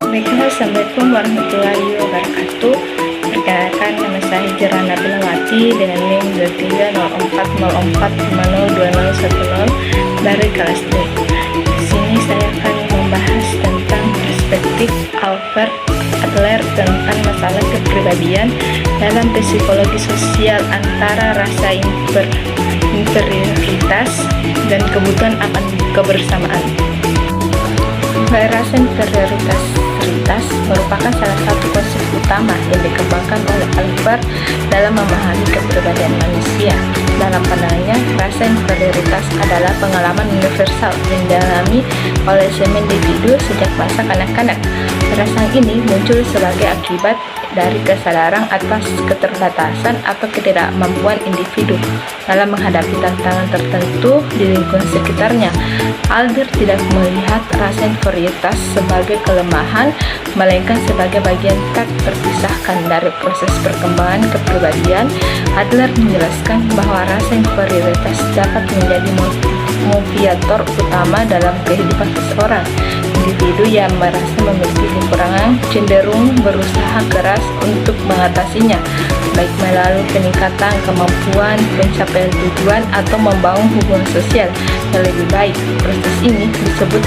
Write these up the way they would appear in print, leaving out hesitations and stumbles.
Assalamualaikum warahmatullahi wabarakatuh. Perkenalkan, nama saya Hijrah Nabilawati dengan NIM 230404502010 dari kelas D. Di sini saya akan membahas tentang perspektif Albert Adler tentang masalah kepribadian dalam psikologi sosial antara rasa inferioritas dan kebutuhan akan kebersamaan. Rasa inferioritas merupakan salah satu konsep utama yang dikembangkan oleh Albert dalam memahami kepribadian manusia. Dalam pandangannya, rasa inferioritas adalah pengalaman universal yang dialami oleh semua individu sejak masa kanak-kanak. Perasaan ini muncul sebagai akibat dari kesadaran atas keterbatasan atau ketidakmampuan individu dalam menghadapi tantangan tertentu di lingkungan sekitarnya. Adler tidak melihat rasa inferioritas sebagai kelemahan, melainkan sebagai bagian tak terpisahkan dari proses perkembangan kepribadian. Adler menjelaskan bahwa rasa inferioritas dapat menjadi motivator utama dalam kehidupan seseorang. Individu yang merasa memiliki kekurangan cenderung berusaha keras untuk mengatasinya, baik melalui peningkatan kemampuan, pencapaian tujuan, atau membangun hubungan sosial yang lebih baik. Proses ini disebut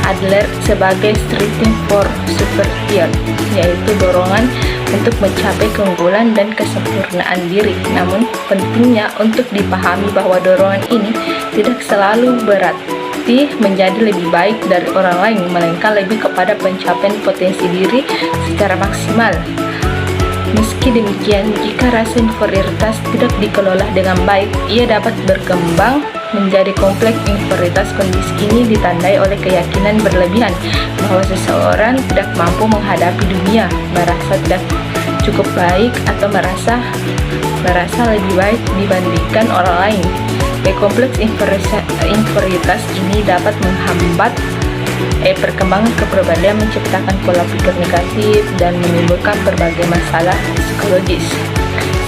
Adler sebagai striving for superior, yaitu dorongan untuk mencapai keunggulan dan kesempurnaan diri. Namun, pentingnya untuk dipahami bahwa dorongan ini tidak selalu berarti menjadi lebih baik dari orang lain, melainkan lebih kepada pencapaian potensi diri secara maksimal. Meski demikian, jika rasa inferioritas tidak dikelola dengan baik, ia dapat berkembang menjadi kompleks. Inferioritas kondisi ini ditandai oleh keyakinan berlebihan bahwa seseorang tidak mampu menghadapi dunia, merasa tidak cukup baik, atau merasa lebih baik dibandingkan orang lain. Kompleks inferioritas ini dapat menghambat perkembangan kepribadian, menciptakan pola pikir negatif, dan menimbulkan berbagai masalah psikologis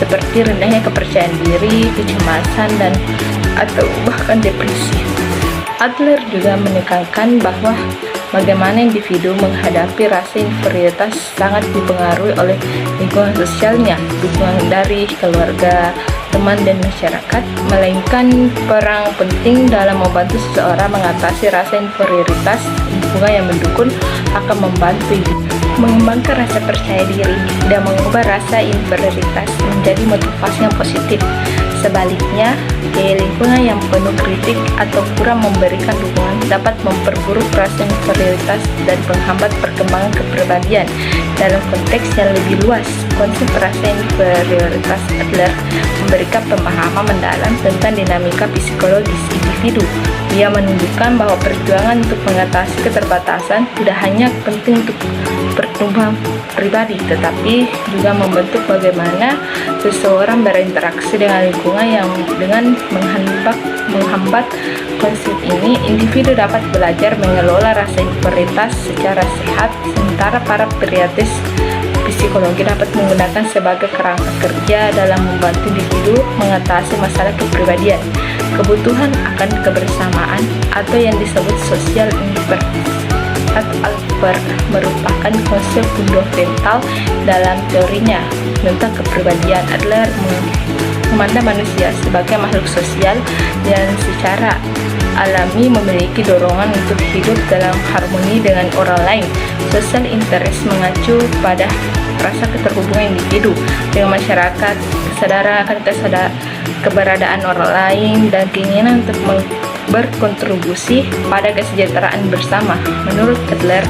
seperti rendahnya kepercayaan diri, kecemasan, dan atau bahkan depresi. Adler juga menekankan bahwa bagaimana individu menghadapi rasa inferioritas sangat dipengaruhi oleh lingkungan sosialnya, dukungan dari keluarga, teman, dan masyarakat, melainkan peran penting dalam membantu seseorang mengatasi rasa inferioritas. Lingkungan yang mendukung akan membantu mengembangkan rasa percaya diri dan mengubah rasa inferioritas menjadi motivasi yang positif. Sebaliknya, lingkungan yang penuh kritik atau kurang memberikan dukungan dapat memperburuk rasa inferioritas dan menghambat perkembangan kepribadian. Dalam konteks yang lebih luas, konsep rasa inferioritas Adler memberikan pemahaman mendalam tentang dinamika psikologis individu. Dia menunjukkan bahwa perjuangan untuk mengatasi keterbatasan tidak hanya penting untuk pertumbuhan pribadi, tetapi juga membentuk bagaimana seseorang berinteraksi dengan lingkungan yang dengan menghambat konsep ini. Individu dapat belajar mengelola rasa inferioritas secara sehat, sementara para periatis psikologi dapat menggunakan sebagai kerangka kerja dalam membantu individu mengatasi masalah kepribadian. Kebutuhan akan kebersamaan atau yang disebut social inferioritas Albert merupakan konsep fundamental dalam teorinya tentang kepribadian. Adler memandang manusia sebagai makhluk sosial dan secara alami memiliki dorongan untuk hidup dalam harmoni dengan orang lain. Social interest mengacu pada rasa keterhubungan individu dengan masyarakat, kesadaran akan keberadaan orang lain, dan keinginan untuk berkontribusi pada kesejahteraan bersama. Menurut Adler,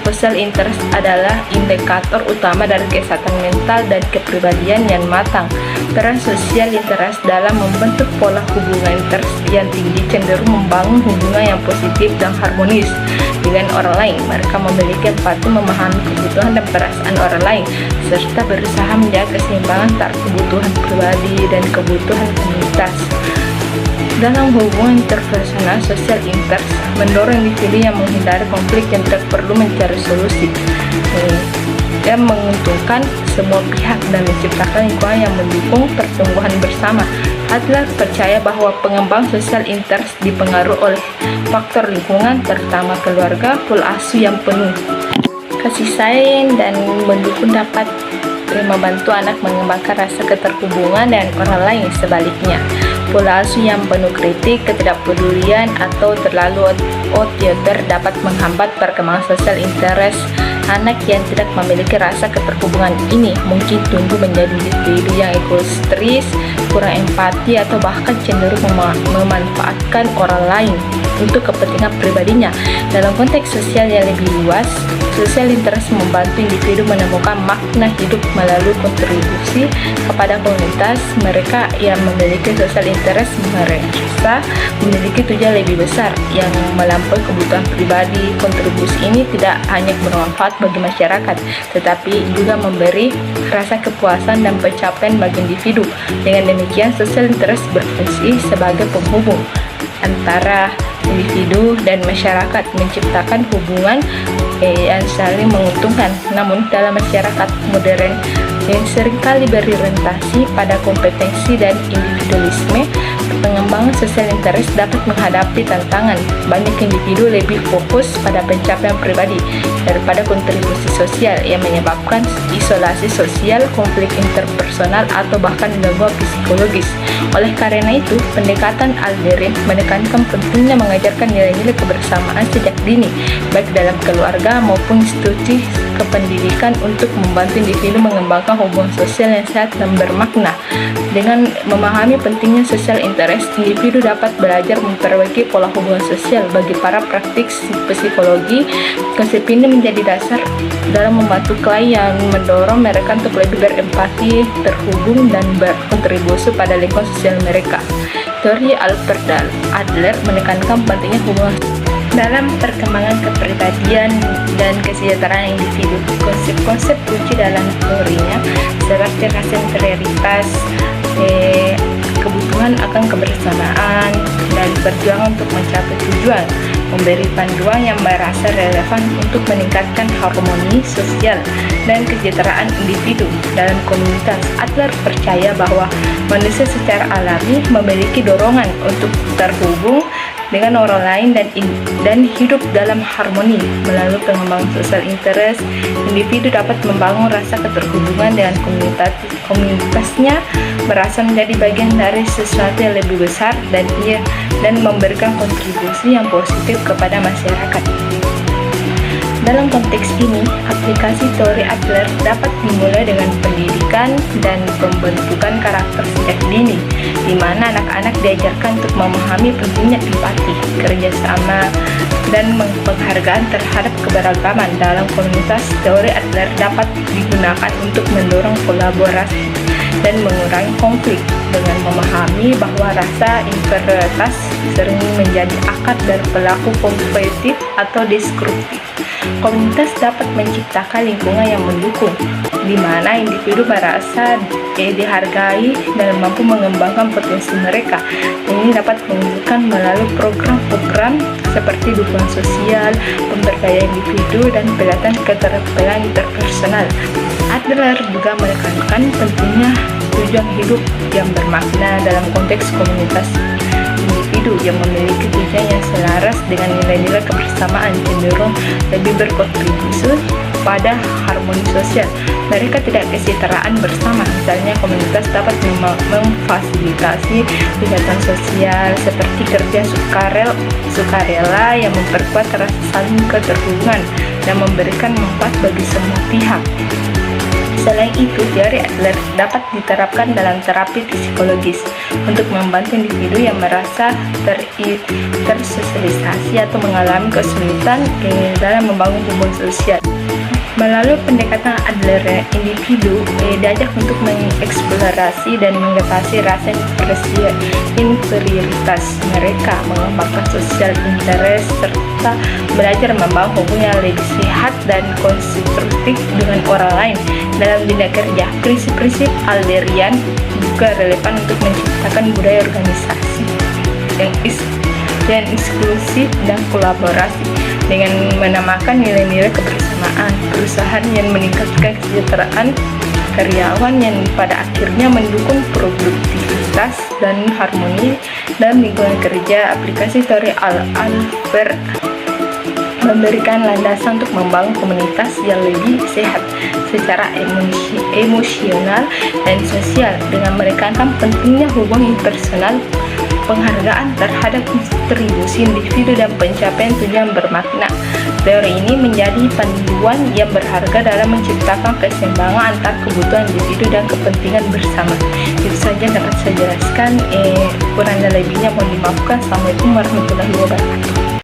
social interest adalah indikator utama dari kesehatan mental dan kepribadian yang matang. Peran social interest dalam membentuk pola hubungan interest yang tinggi cenderung membangun hubungan yang positif dan harmonis dengan orang lain. Mereka memiliki empati, memahami kebutuhan dan perasaan orang lain, serta berusaha menjaga keseimbangan antara kebutuhan pribadi dan kebutuhan komunitas. Dalam hubungan interpersonal, social interest mendorong individu yang menghindari konflik yang tidak perlu mencari solusi dan menguntungkan semua pihak dan menciptakan lingkungan yang mendukung pertumbuhan bersama. Adler percaya bahwa pengembang sosial interest dipengaruhi oleh faktor lingkungan, terutama keluarga, pola asuh yang penuh kasih sayang dan mendukung dapat membantu anak mengembangkan rasa keterhubungan dengan orang lain. Sebaliknya, pola asuh yang penuh kritik, ketidakpedulian, atau terlalu otoriter dapat menghambat perkembangan sosial interest. Anak yang tidak memiliki rasa keterhubungan ini mungkin tumbuh menjadi individu yang egosentris, kurang empati, atau bahkan cenderung memanfaatkan orang lain untuk kepentingan pribadinya. Dalam konteks sosial yang lebih luas, social interest membantu individu menemukan makna hidup melalui kontribusi kepada komunitas. Mereka yang memiliki social interest merasa memiliki tujuan lebih besar yang melampaui kebutuhan pribadi. Kontribusi ini tidak hanya bermanfaat bagi masyarakat, tetapi juga memberi rasa kepuasan dan pencapaian bagi individu. Dengan demikian, social interest berfungsi sebagai penghubung antara individu dan masyarakat, menciptakan hubungan yang saling menguntungkan. Namun dalam masyarakat modern yang seringkali berorientasi pada kompetensi dan individualisme, pengembangan social interest dapat menghadapi tantangan. Banyak individu lebih fokus pada pencapaian pribadi daripada kontribusi sosial yang menyebabkan isolasi sosial, konflik interpersonal, atau bahkan gangguan psikologis. Oleh karena itu, pendekatan Adler menekankan pentingnya mengajarkan nilai-nilai kebersamaan sejak dini, baik dalam keluarga maupun institusi kependidikan, untuk membantu individu mengembangkan hubungan sosial yang sehat dan bermakna. Dengan memahami pentingnya social interest, individu dapat belajar memperbaiki pola hubungan sosial. Bagi para praktik psikologi, konsep ini menjadi dasar dalam membantu klien yang mendorong mereka untuk lebih berempati, terhubung, dan berkontribusi pada lingkungan sosial mereka. Teori Albert Adler menekankan pentingnya hubungan dalam perkembangan kepribadian dan kesejahteraan individu. Konsep-konsep kunci dalam teorinya seperti rasa integritas, kebutuhan akan kebersamaan, dan perjuangan untuk mencapai tujuan, memberi panduan yang merasa relevan untuk meningkatkan harmoni sosial dan kesejahteraan individu dalam komunitas. Adler percaya bahwa manusia secara alami memiliki dorongan untuk terhubung dengan orang lain dan hidup dalam harmoni. Melalui pengembangan social interest, individu dapat membangun rasa keterhubungan dengan komunitasnya, merasa menjadi bagian dari sesuatu yang lebih besar, dan memberikan kontribusi yang positif kepada masyarakat. Dalam konteks ini, aplikasi teori Adler dapat dimulai dengan pendidikan dan pembentukan karakter sejak dini, di mana anak-anak diajarkan untuk memahami pentingnya empati, kerjasama, dan penghargaan terhadap keberagaman. Dalam komunitas, teori Adler dapat digunakan untuk mendorong kolaborasi dan mengurangi konflik, dengan memahami bahwa rasa inferioritas sering menjadi akar dari pelaku kompetitif atau destruktif. Komunitas dapat menciptakan lingkungan yang mendukung, di mana individu merasa dihargai dan mampu mengembangkan potensi mereka. Ini dapat diwujudkan melalui program-program seperti dukungan sosial, pemberdayaan individu, dan pelatihan keterampilan interpersonal. Adler juga menekankan pentingnya tujuan hidup yang bermakna dalam konteks komunitas. Individu yang memiliki tujuan yang selaras dengan nilai-nilai kebersamaan cenderung lebih berkontribusi pada harmoni sosial. Mereka tidak kesejahteraan bersama. Misalnya, komunitas dapat memfasilitasi kegiatan sosial seperti kerja sukarela yang memperkuat rasa saling keterhubungan dan memberikan manfaat bagi semua pihak. Selain itu, teori Adler dapat diterapkan dalam terapi psikologis untuk membantu individu yang merasa tersosialisasi atau mengalami kesulitan dalam membangun hubungan sosial. Melalui pendekatan Adler, individu diajak untuk mengeksplorasi dan mengatasi rasa inferioritas mereka, mengembangkan social interest, serta belajar membangun hubungan yang lebih sehat dan konstruktif dengan orang lain. Dalam dunia kerja, prinsip-prinsip Adlerian juga relevan untuk menciptakan budaya organisasi yang inklusif dan kolaborasi, dengan menamakan nilai-nilai kebersamaan, perusahaan yang meningkatkan kesejahteraan karyawan yang pada akhirnya mendukung produktivitas solidaritas dan harmoni dalam lingkungan kerja. Aplikasi teori Al-Albert memberikan landasan untuk membangun komunitas yang lebih sehat secara emosional dan sosial dengan menekankan pentingnya hubungan personal, penghargaan terhadap kontribusi individu dan pencapaian tujuan bermakna. Teori ini menjadi panduan yang berharga dalam menciptakan keseimbangan antar kebutuhan individu dan kepentingan bersama. Itu saja dapat saya jelaskan, kurang dan lebihnya mohon dimaafkan. Assalamualaikum warahmatullahi wabarakatuh.